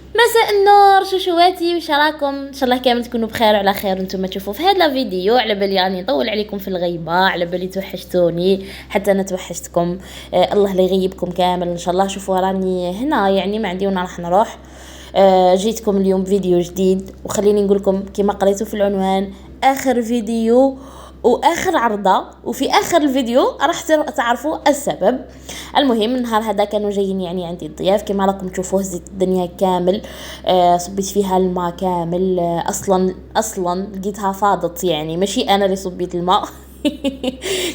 مساء النور شوشواتي، وش راكم؟ ان شاء الله كامل تكونوا بخير وعلى خير. انتم تشوفوا في هذا الفيديو، على بالي راني نطول عليكم في الغيبه، على بالي توحشتوني حتى انا توحشتكم. الله لا يغيبكم كامل ان شاء الله. شوفوا راني هنا، يعني ما عندي وين راح نروح. جيتكم اليوم فيديو جديد، وخليني نقول لكم كما قريتوا في العنوان اخر فيديو واخر عرضه، وفي اخر الفيديو راح تعرفوا السبب. المهم النهار هذا كانوا جايين يعني عندي الضياف، كما راكم تشوفوا هزيت الدنيا كامل. صبيت فيها الماء كامل. اصلا لقيتها فاضت، يعني ماشي انا اللي صبيت الماء.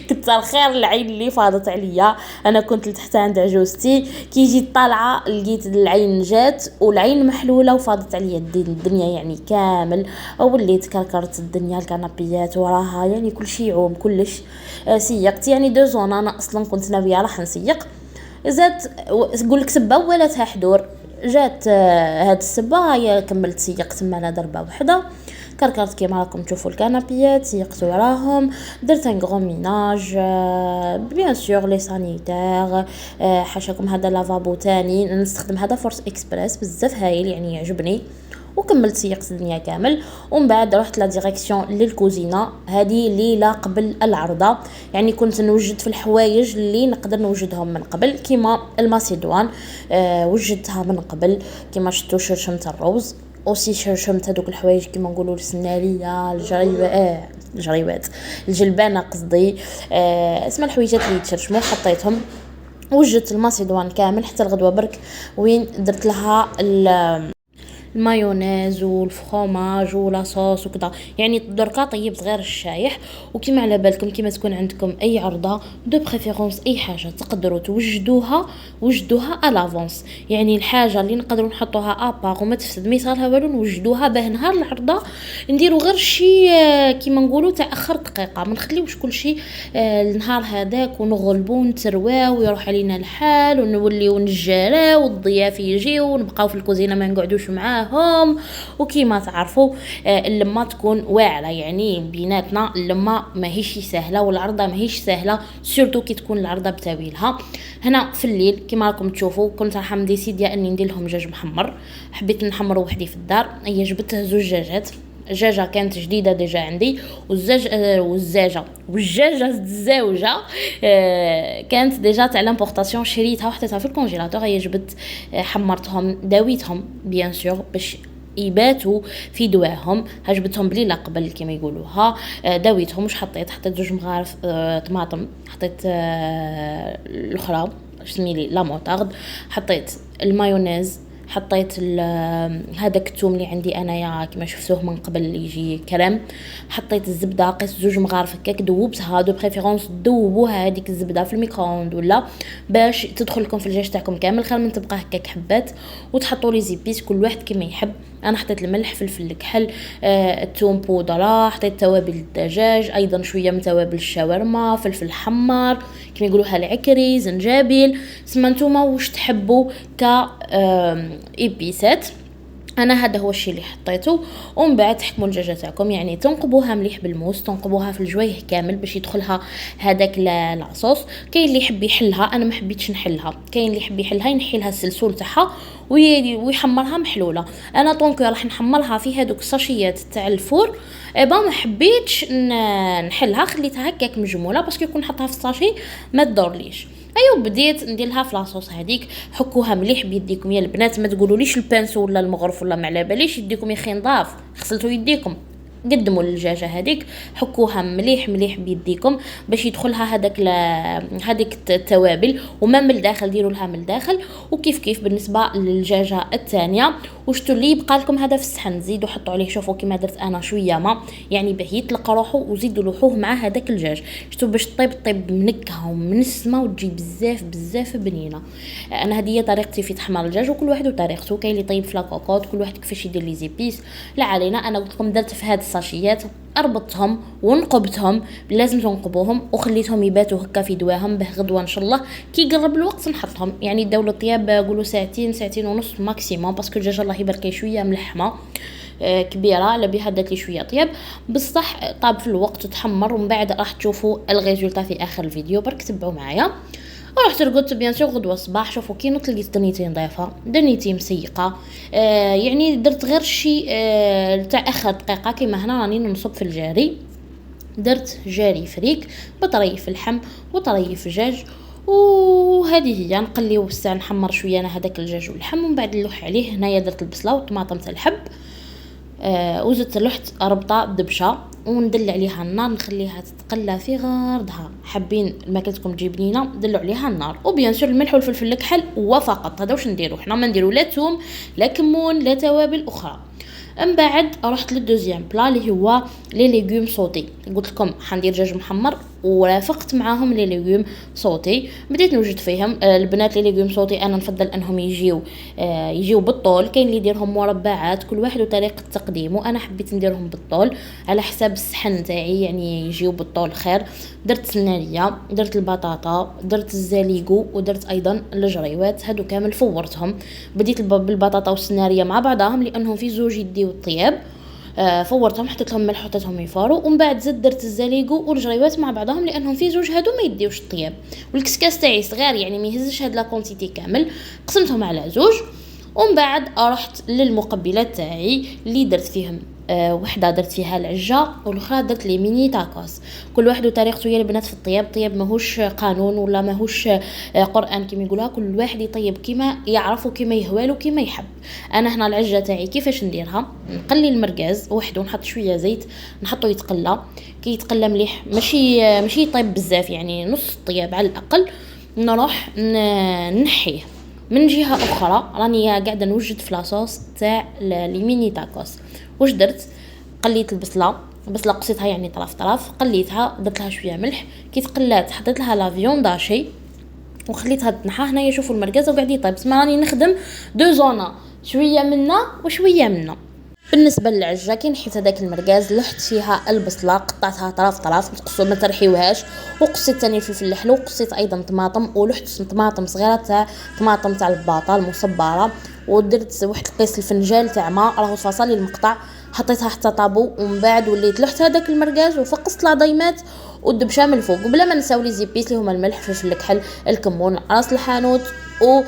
كتر خير العين اللي فاضت عليا. انا كنت لتحت عند عجوزتي، كي جيت طالعه لقيت العين جات والعين محلوله وفاضت عليا الدنيا يعني كامل. وليت كركرت الدنيا، الكنابيات وراها يعني كل شيء يعوم كلش. سيقت يعني دو زون، انا اصلا كنت ناويه راح نسيق. زات نقول لك سبه ولاتها حدور. جات هاد السبه هي كملت سيقت معنا ضربه وحده. كركرت كيما راكم تشوفوا الكنابيات، سيقت وراهم، درت ان غرو ميناج بيان سور لي سانيتير. حاشاكم هذا لافابو تاني نستخدم هذا فورس اكسبريس بزاف هايل يعني يعجبني. وكملت سيقت الدنيا كامل، ومن بعد رحت لا ديريكسيون للكوزينه هذه اللي لا قبل العرضه. يعني كنت نوجد في الحوايج اللي نقدر نوجدهم من قبل، كيما الماسيدوان وجدتها من قبل، كيما شفتوا شرشمت الروز، اوسي شرشمت هذوك الحوايج كيما نقولوا السناريه، الجريبات، الجلبانه قصدي. اسم الحويجات اللي يتشرشموا حطيتهم. وجدت الماسيدوان كامل حتى الغدوه برك وين درت لها المايونيز والفرomاج ولا صوص وكذا. يعني دركا طيبت غير الشايح. وكما على بالكم كما تكون عندكم اي عرضه دو بريفيرونس، اي حاجه تقدروا وجدوها الافونس. يعني الحاجه اللي نقدروا نحطوها ابار وما تفسد ما يصيرها والو نوجدوها باه نهار العرضه نديروا غير شي كيما نقولوا تاع اخر دقيقه، ما نخليوش كل شيء النهار هذاك ونغلبوا نترواو ويروح علينا الحال ونوليو نجاراو والضياف يجيو ونبقاو في الكوزينه ما نقعدوش معاهم. وكيما تعرفوا اللمه تكون واعره، يعني بيناتنا اللمه ماهيش سهله والعرضه ماهيش سهله، سورتو كي تكون العرضه بتاويلها. هنا في الليل كيما راكم تشوفوا كنت راح مديسيديا اني ندير لهم دجاج محمر. حبيت نحمر وحدي في الدار. هي جبت زوج دجاجات. الدجاجه كانت جديده ديجا عندي، والزاجه الزوجه كانت ديجا تاع لامبورطاسيون، شريتها وحطيتها في الكونجيلاتور. هي جبت حمرتهم داويتهم بيان سور باش يباتوا في دواهم. هجبتهم بليله قبل كما يقولوها. داويتهم واش حطيت زوج مغارف طماطم، حطيت الاخرى سميلي لا موطارد، حطيت المايونيز، حطيت هذاك الثوم اللي عندي انايا كما شفتوه من قبل يجي كريم، حطيت الزبده، قيس زوج مغارف هكاك، دوبتها دو بريفيرونس دوبوها هذيك الزبده في الميكرووند ولا باش تدخل لكم في الدجاج تاعكم كامل، خير من تبقى هكاك حبات. وتحطوا لي زيبيس كل واحد كما يحب. انا حطيت الملح، فلفل الكحل، الثوم بودره، حطيت توابل الدجاج، ايضا شويه من توابل الشاورما، فلفل حمار كما يقولوها العكري، زنجبيل، سما نتوما واش تحبوا ك ايبيسات. انا هذا هو الشيء اللي حطيته. ومن بعد تحكموا الدجاجه تاعكم، يعني تنقبوها مليح بالموس، تنقبوها في الجويه كامل باش يدخلها هذاك العصوص. كاين اللي يحب يحلها، انا ما حبيتش نحلها. كاين اللي يحب يحلها ينحي لها السلسول تاعها ويحمرها محلوله. انا طونكو راح نحمرها في هذوك الساشيات تاع الفور. ما حبيتش نحلها، خليتها هكاك مجموله باسكو كون نحطها في الساشي ما تدورليش. ايوا بديت ندير لها في لاصوص هذيك. حكوها مليح بيديكم يا البنات، ما تقولوليش البانسو ولا المغرف ولا ما على باليش، يديكم يا اخي نضاف، غسلتوا يديكم. قدموا الدجاجه هذيك، حكوها مليح بيديكم باش يدخلها هذيك التوابل، وما من الداخل ديروا لها من الداخل. وكيف بالنسبه للدجاجه الثانيه وشتو اللي يبقى لكم هذا في الصحن زيدوا حطوا عليه، شوفوا كيما درت انا شويه ما يعني باه يطلق روحه، وزيدوا لوحوه مع هذاك الدجاج شتو باش طيب منكهه ومنسمه وتجي بزاف بنينه. انا هذه هي طريقتي في تحمير الدجاج، وكل واحد وطريقته. كاين اللي طيب في لاكوكوط، كل واحد كيفاش يدير لي زيبيس. لا علينا، انا قلت لكم درت في هاد الساشيات، اربطتهم ونقبتهم، لازم تنقبوهم وخليتهم يباتوا هكا في دواهم باه غدوه ان شاء الله كي قرب الوقت نحطهم. يعني داولوا الطياب قولوا ساعتين ونص ماكسيموم، باسكو الدجاجه الله يبارك شويه ملحمه كبيره على بها درت لي شويه طياب بصح طاب في الوقت وتحمر. ومن بعد راح تشوفوا الريزولطا في اخر الفيديو، برك تبعوا معايا. ورحت رقدت بيان سور غدوه الصباح. شوفوا كي نوض لقيت دنيتي نظيفه، دنيتي مسيقه. يعني درت غير شي تاع اخر دقيقه كيما هنا راني نصب في الجاري. درت جاري فريك بطريف اللحم وطريف الدجاج، وهذه هي نقليو الساعه نحمر شويه انا هذاك الدجاج واللحم، ومن بعد نلوح عليه. هنايا درت البصله والطماطم تاع الحب، وزدت لحت ربطه دبشه وندل عليها النار، نخليها تتقلى في غردها. حابين الماكلتكم تجي بنينه دلوا عليها النار، وبيان سور الملح والفلفل الكحل وفقط. هذا واش نديرو حنا، ما نديرو لا ثوم لا كمون لا توابل اخرى. من بعد رحت للدوزيام بلا اللي هو لي ليغوم صوتي. قلت لكم حندير دجاج محمر ورافقت معاهم لي ليغوم صوتي. بديت نوجد فيهم البنات. لي ليغوم صوتي انا نفضل انهم يجيو بالطول، كاين اللي يديرهم مربعات، كل واحد وطريقه تقديمه. انا حبيت نديرهم بالطول على حساب الصحن تاعي، يعني يجيو بالطول خير. درت سناريه، درت البطاطا، درت الزليقو، ودرت ايضا الجريوات. هادو كامل فورتهم. بديت بالبطاطا والسناريه مع بعضهم لانهم في زوج يديو الطياب. فورتهم، حطيت لهم ملح وحطيتهم يفاروا، ومن بعد زدت درت الزليقو والجريوات مع بعضهم لانهم في زوج هادو ما يديوش الطياب. والكسكاس تاعي صغير يعني ما يهزش هاد لا كونتيتي كامل، قسمتهم على زوج. ومن بعد رحت للمقبلات تاعي اللي درت فيهم وحده درت فيها العجه والاخرى درت لي ميني تاكوس. كل واحد وطريقته يا البنات في الطياب. الطياب ماهوش قانون ولا ماهوش قران كيما يقولها، كل واحد يطيب كيما يعرف وكيما يهوالو كيما يحب. انا هنا العجه تاعي كيفاش نديرها، نقلي المرقاز وحده ونحط شويه زيت نحطو يتقلى. كي يتقلى مليح ماشي يطيب بزاف، يعني نص الطياب على الاقل، نروح نحيه. من جهه اخرى راني قاعده نوجد في لاصوص تاع لي ميني تاكوس. واش درت؟ قليت البصله قصيتها يعني طرف قليتها، درت لها شويه ملح. كي تقلات حطيت لها لا فيونداشي وخليتها تنحى. هنايا شوفوا المرقاز وقاعد يطيب. اسمع راني نخدم دو زونا، شويه منا وشويه منا. بالنسبه للعجه كي نحيت هذاك المرقاز لحت فيها البصله، قطعتها طرف تقصوا ما ترحيوهاش، وقصيت ثاني الفلفل الحلو، وقصيت ايضا طماطم، ولحت طماطم صغيره تاع طماطم تاع الباطا المصبره، ودرت واحد القيس الفنجال تاع ماء راهو فاصلي المقطع، حطيتها حتى طابو. ومن بعد وليت لحت هذاك المرقاز وفقست العضيمات والدبشه من الفوق. وبلا ما نساو لي زيبيس اللي هما الملح الفلفل الكحل الكمون راس الحانوت، و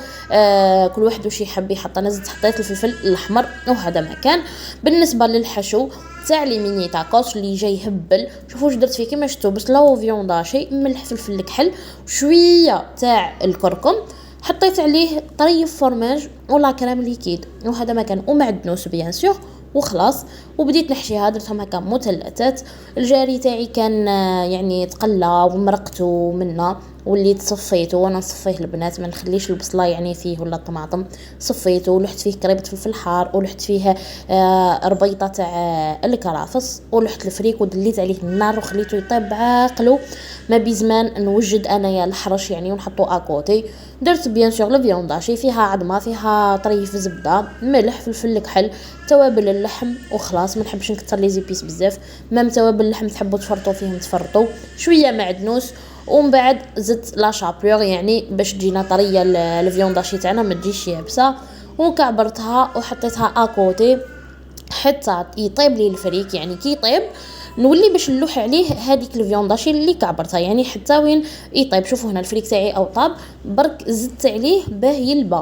كل واحد وش يحب يحط. انا زدت حطيت الفلفل الاحمر وهذا ما كان. بالنسبه للحشو تاع لي ميني تاكوس اللي جاي هبل، شوفوا واش درت فيه. كيما شفتوا بصله وفيونداشي، ملح فلفل الكحل، شويه تاع الكركم، حطيت عليه طريف فرماج ولا كريم ليكيد وهذا ما كان، ومعدنوس بيان سور، وخلاص. وبديت نحشيها، درتهم هكا مثلثات. الجاري تاعي كان يعني تقلى ومرقته منا، وليت صفيته. وانا نصفيه البنات، ما نخليش البصله يعني فيه ولا الطماطم. صفيته ولحت فيه كريبه فلفل حار، ولحت فيه ربيطه تاع الكرافس، ولحت الفريك ودليت عليه النار وخليته يطيب بعقله. ما بزمان نوجد انايا الحرش يعني ونحطو اكوتي. درت بيان سور الفيونداشي فيها عظمه، فيها طريف زبده، ملح فلفل كحل، توابل اللحم، وخلاص. ما نحبش نكثر لي زيبيس بزاف، مام توابل اللحم تحبوا تفرطوا فيهم تفرطوا، شويه معدنوس. ومن بعد زدت لا شابور يعني باش تجينا طريه الفيونداشي تاعنا ما تجيش يابسه، وكعبرتها وحطيتها اكوتي حتى يطيب لي الفريك. يعني كي يطيب نولي باش نلوح عليه هذيك الفيونداشي اللي كعبرتها، يعني حتى وين يطيب. شوفوا هنا الفريك تاعي او طاب برك زدت عليه باه يلبى،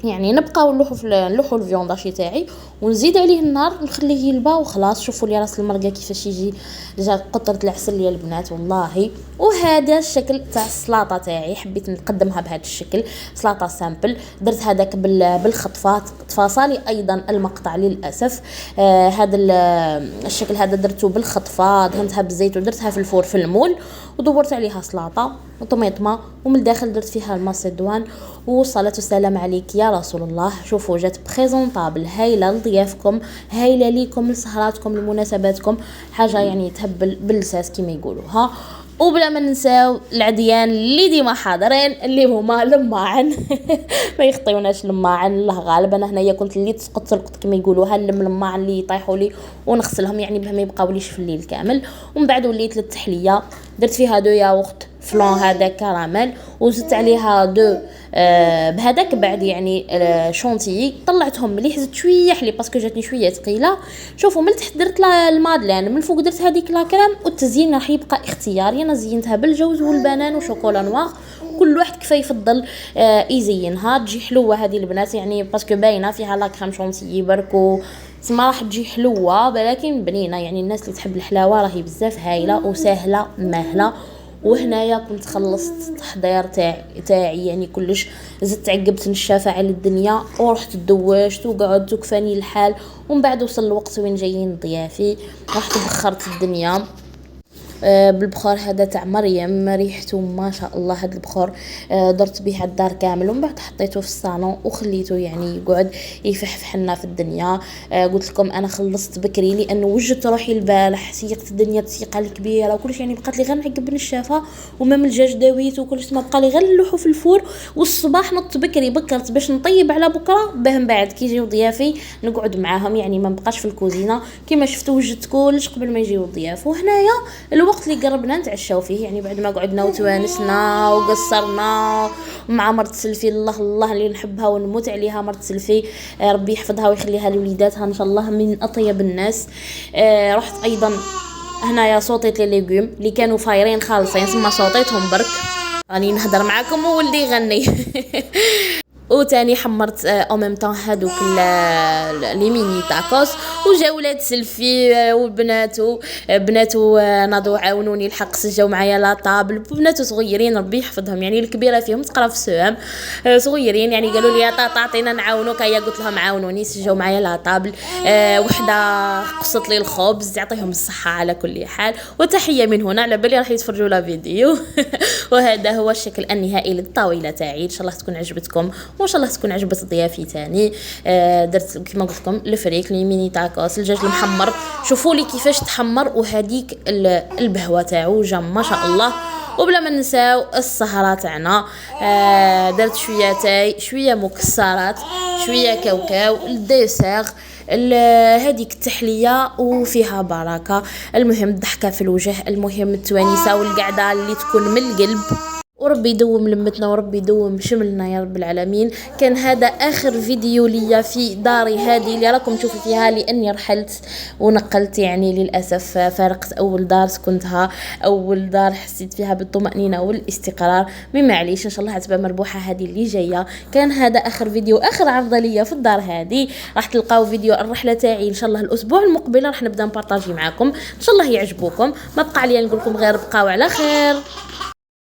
يعني نبقاو نلوحوا الفيونداشي تاعي ونزيد عليه النار نخليه يلبى وخلاص. شوفوا لي راس المرقه كيفاش يجي، جا قطره العسل يا البنات والله. وهذا الشكل تاع السلطه تاعي، حبيت نقدمها بهذا الشكل، سلطه سامبل. درت هذاك بالخطفات، تفاصلي ايضا المقطع للاسف. هذا الشكل هذا درته بالخطفه، دهنتها بالزيت ودرتها في الفور في المول، ودورت عليها سلطه وطماطمه، ومن الداخل درت فيها الماسيدوان. والصلاه والسلام عليك يا رسول الله. شوفوا جات بريزونطابل، هايله لضيافكم، هايله ليكم لسهراتكم لمناسباتكم، حاجه يعني تهبل باللساس كما يقولوها. وبلا ما ننساو العديان اللي ديما حاضرين اللي هما لماعن ما يخطيوناش لماعن، الله غالب. انا هنايا كنت اللي تسقط كما يقولوها، لماعن اللي يطيحوا لي ونغسلهم يعني باه ما يبقاوليش في الليل كامل. ومن بعد وليت للتحليه درت فيها دو ياغورت فلان هذا كراميل، وزدت عليها دو بهذاك بعد يعني شونتيي، طلعتهم مليح. زدت شويه حليب باسكو جاتني شويه ثقيله. شوفوا من تحت درت المادلين، من فوق درت هذيك لا كريم، والتزيين راح يبقى اختياري. انا زينتها بالجوز والبنان وشوكولا نوار، وكل واحد كيف يفضل يزينها. تجي حلوه هذه البنات يعني باسكو باينه فيها لا كريم شونتيي بركو، تسمى راح تجي حلوه ولكن بنينه. يعني الناس اللي تحب الحلاوه راهي بزاف هايله وسهله ماهله. وهنايا كنت خلصت التحضير تاعي يعني كلش، زدت عقبت نشافه على الدنيا ورحت دوشت وقعدت وكفاني الحال. ومن بعد وصل الوقت وين جايين ضيافي، رحت بخرت الدنيا بالبخور هذا تاع مريم، ريحته ما شاء الله. هذا البخور درت به الدار كامل، ومن بعد حطيته في الصالون وخليته يعني يقعد يفحفح لنا في الدنيا. قلت لكم انا خلصت بكري لانه وجدت روحي البارح سيقت الدنيا التسيقه الكبيره وكلش، يعني بقات لي غير نعقب النشافه ومام الدجاج داويت وكلش، ما بقى لي غير نلوحو في الفور. والصباح نط بكري بكرت باش نطيب على بكره باه من بعد كي يجيو ضيافي نقعد معاهم، يعني ما بقاش في الكوزينه كيما شفتوا وجدت كلش قبل ما يجيو الضياف. وهنايا الوقت اللي قربنا نتعشاو فيه، يعني بعد ما قعدنا وتوانسنا وقصرنا مع مرت سلفي، الله اللي نحبها ونموت عليها مرت سلفي، ربي يحفظها ويخليها لوليداتها ان شاء الله من اطيب الناس. رحت ايضا هنايا صوتيت لي ليغوم اللي كانوا فايرين خالصين، ثم صوتيتهم برك راني نهضر معكم وولدي يغني وتاني حمرت او ميم طون هادوك لي ميني تاكوس. وجاو ولاد سلفي وبناتو ناضوا عاونوني الحق سجاو معايا لا طابل، بناتو صغيرين ربي يحفظهم، يعني الكبيره فيهم تقرا في السوام صغيرين، يعني قالوا لي يا طاطا عطينا نعاونوك. هيا قلت لهم عاونوني سجاو معايا لا طابل. وحده قصت لي الخبز، يعطيهم الصحه على كل حال. وتحيه من هنا، على بالي راح يتفرجوا لا فيديو وهذا هو الشكل النهائي للطاوله تاعي. ان شاء الله تكون عجبتكم وان شاء الله تكون عجبت ضيافي تاني. درت كما قلت لكم الفريك لي ميني تاكوس، الدجاج المحمر شوفوا لي كيفاش تحمر، وهذيك البهوه تاعو جا ما شاء الله. وبلا ما ننساو السهره تاعنا، درت شويه تاي شويه مكسرات شويه كاوكاو الديسير هذيك التحليه وفيها بركه. المهم الضحكه في الوجه، المهم التوانسه والقعده اللي تكون من القلب. وربي يدوم لمتنا وربي يدوم شملنا يا رب العالمين. كان هذا اخر فيديو ليا في داري هذه اللي راكم تشوفوا فيها، لاني رحلت ونقلت، يعني للاسف فارقت اول دار سكنتها، اول دار حسيت فيها بالطمأنينة والاستقرار. معليش ان شاء الله هتبقى مربوحة هذه اللي جاية. كان هذا اخر فيديو، اخر عرضة ليا في الدار هذه. راح تلقاو فيديو الرحلة تاعي ان شاء الله الاسبوع المقبل، راح نبدا نبارطاجي معكم ان شاء الله يعجبوكم. ما بقى عليا نقول لكم غير بقاو على خير.